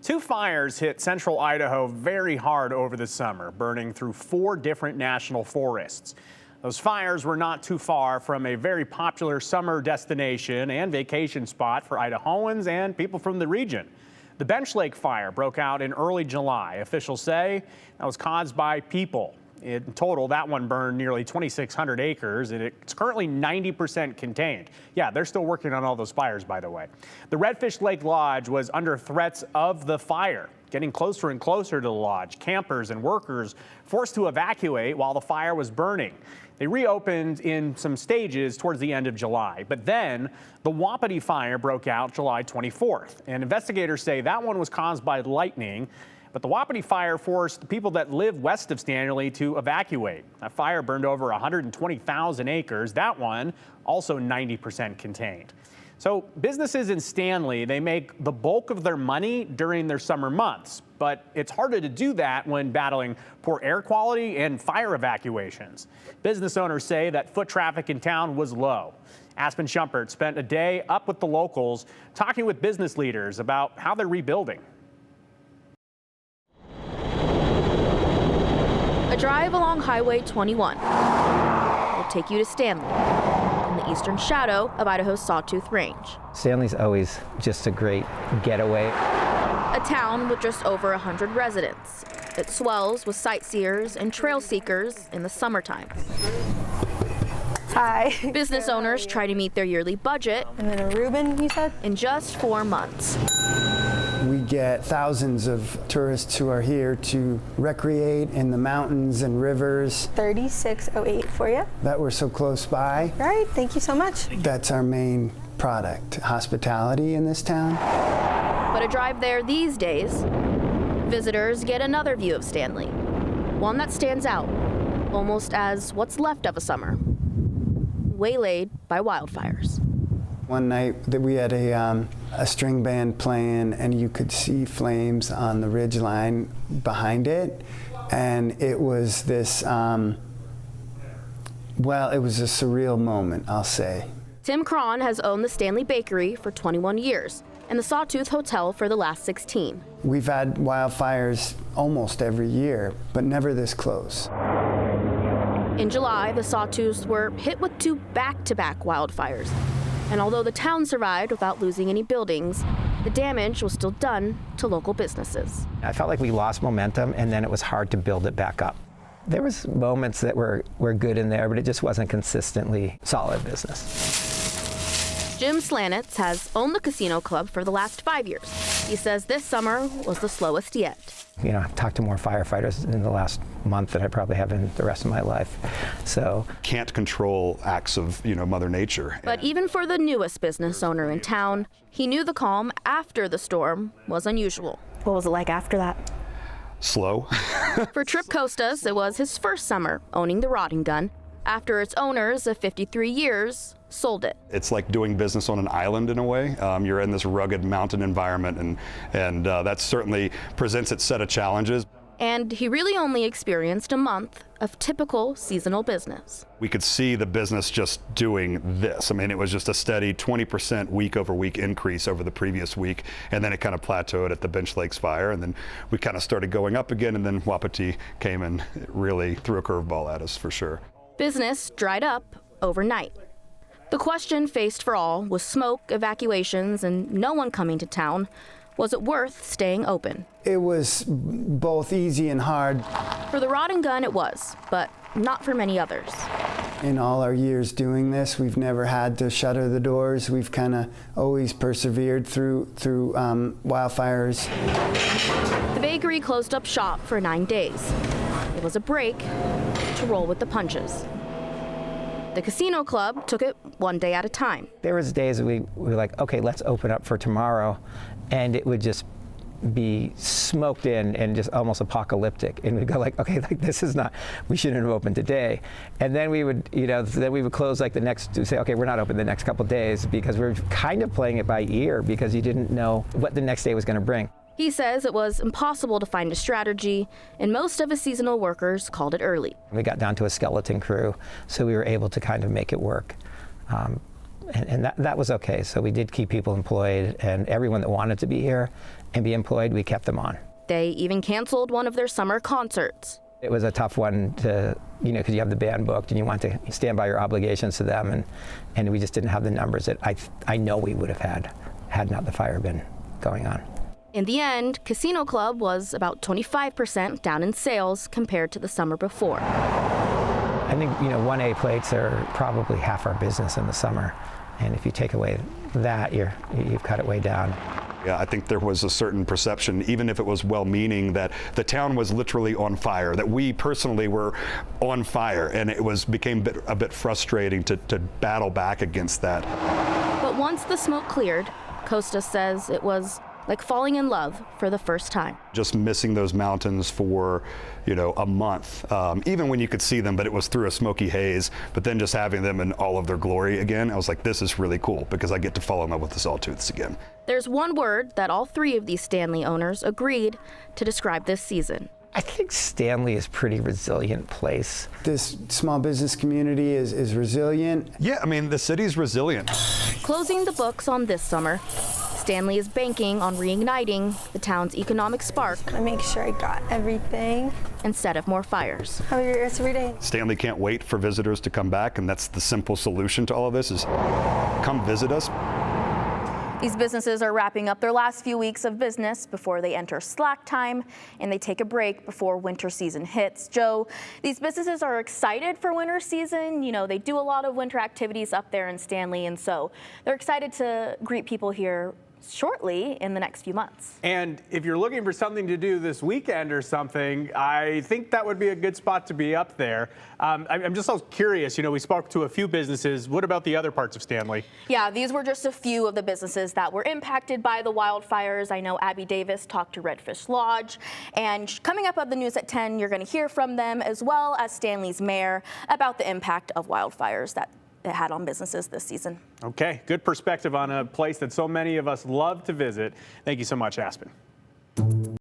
Two fires hit Central Idaho very hard over the summer, burning through 4 different national forests. Those fires were not too far from a very popular summer destination and vacation spot for Idahoans and people from the region. The Bench Lake fire broke out in early July. Officials say that was caused by people. In total, that one burned nearly 2,600 acres, and it's currently 90% contained. Yeah, they're still working on all those fires, by the way. The Redfish Lake Lodge was under threats of the fire, getting closer and closer to the lodge. Campers and workers forced to evacuate while the fire was burning. They reopened in some stages towards the end of July. But then the Waptiti fire broke out July 24th, and investigators say that one was caused by lightning. But the Waptiti fire forced the people that live west of Stanley to evacuate. That fire burned over 120,000 acres. That one also 90% contained. So businesses in Stanley, they make the bulk of their money during their summer months. But it's harder to do that when battling poor air quality and fire evacuations. Business owners say that foot traffic in town was low. Aspen Shumpert spent a day up with the locals talking with business leaders about how they're rebuilding. A drive along Highway 21 will take you to Stanley, in the eastern shadow of Idaho's Sawtooth Range. Stanley's always just a great getaway. A town with just over 100 residents. It swells with sightseers and trail seekers in the summertime. Hi. Business owners try to meet their yearly budget. And then a Reuben, you said? In just 4 months. We get thousands of tourists who are here to recreate in the mountains and rivers. 3608 for you. That we're so close by. Right, thank you so much. That's our main product, hospitality in this town. But a drive there these days, visitors get another view of Stanley. One that stands out, almost as what's left of a summer, waylaid by wildfires. One night that we had a string band playing, and you could see flames on the ridge line behind it, and it was this, well, it was a surreal moment, I'll say. Tim Cron has owned the Stanley Bakery for 21 years and the Sawtooth Hotel for the last 16. We've had wildfires almost every year, but never this close. In July, the Sawtooths were hit with 2 back-to-back wildfires. And although the town survived without losing any buildings, the damage was still done to local businesses. I felt like we lost momentum, and then it was hard to build it back up. There was moments that were good in there, but it just wasn't consistently solid business. Jim Slanitz has owned the casino club for the last 5 years. He says this summer was the slowest yet. You know, I've talked to more firefighters in the last month than I probably have in the rest of my life. So can't control acts of, Mother Nature. But even for the newest business owner in town, he knew the calm after the storm was unusual. What was it like after that? Slow. For Trip Costas, it was his first summer owning the Rod and Gun after its owners of 53 years sold it. It's like doing business on an island in a way. You're in this rugged mountain environment, and that certainly presents its set of challenges. And he really only experienced a month of typical seasonal business. We could see the business just doing this. I mean, it was just a steady 20% week over week increase over the previous week, and then it kind of plateaued at the Bench Lakes fire, and then we kind of started going up again, and then Waptiti came and really threw a curveball at us for sure. Business dried up overnight. The question faced for all was smoke, evacuations, and no one coming to town. Was it worth staying open? It was both easy and hard. For the Rod and Gun, it was, but not for many others. In all our years doing this, we've never had to shutter the doors. We've kind of always persevered through wildfires. The bakery closed up shop for 9 days. It was a break to roll with the punches. The casino club took it one day at a time. There was days we were like, okay, let's open up for tomorrow, and it would just be smoked in and just almost apocalyptic. And we'd go like, okay, like this is not, we shouldn't have opened today. And then we would, then we would close like the next, to say, okay, we're not open the next couple of days, because we're kind of playing it by ear because you didn't know what the next day was going to bring. He says it was impossible to find a strategy, and most of his seasonal workers called it early. We got down to a skeleton crew, so we were able to kind of make it work. And that was okay. So we did keep people employed, and everyone that wanted to be here and be employed, we kept them on. They even canceled one of their summer concerts. It was a tough one to, because you have the band booked and you want to stand by your obligations to them, and we just didn't have the numbers that I know we would have had not the fire been going on. In the end, Casino Club was about 25% down in sales compared to the summer before. I think 1A plates are probably half our business in the summer, and if you take away that, you've cut it way down. Yeah, I think there was a certain perception, even if it was well-meaning, that the town was literally on fire, that we personally were on fire, and it became a bit frustrating to battle back against that. But once the smoke cleared, Costa says it was like falling in love for the first time. Just missing those mountains for, a month, even when you could see them, but it was through a smoky haze. But then just having them in all of their glory again, I was like, this is really cool because I get to fall in love with the Sawtooths again. There's one word that all three of these Stanley owners agreed to describe this season. I think Stanley is a pretty resilient place. This small business community is resilient. Yeah, the city's resilient. Closing the books on this summer, Stanley is banking on reigniting the town's economic spark I make sure I got everything. instead of more fires. How are your rest of your day? Stanley can't wait for visitors to come back, and that's the simple solution to all of this is come visit us. These businesses are wrapping up their last few weeks of business before they enter slack time, and they take a break before winter season hits. Joe, these businesses are excited for winter season. They do a lot of winter activities up there in Stanley, and so they're excited to greet people here shortly in the next few months. And if you're looking for something to do this weekend or something, I think that would be a good spot to be up there. I'm just so curious, we spoke to a few businesses. What about the other parts of Stanley? Yeah, these were just a few of the businesses that were impacted by the wildfires. I know Abby Davis talked to Redfish Lodge, and coming up on the news at 10, you're going to hear from them as well as Stanley's mayor about the impact of wildfires that it had on businesses this season. Okay, good perspective on a place that so many of us love to visit. Thank you so much, Aspen.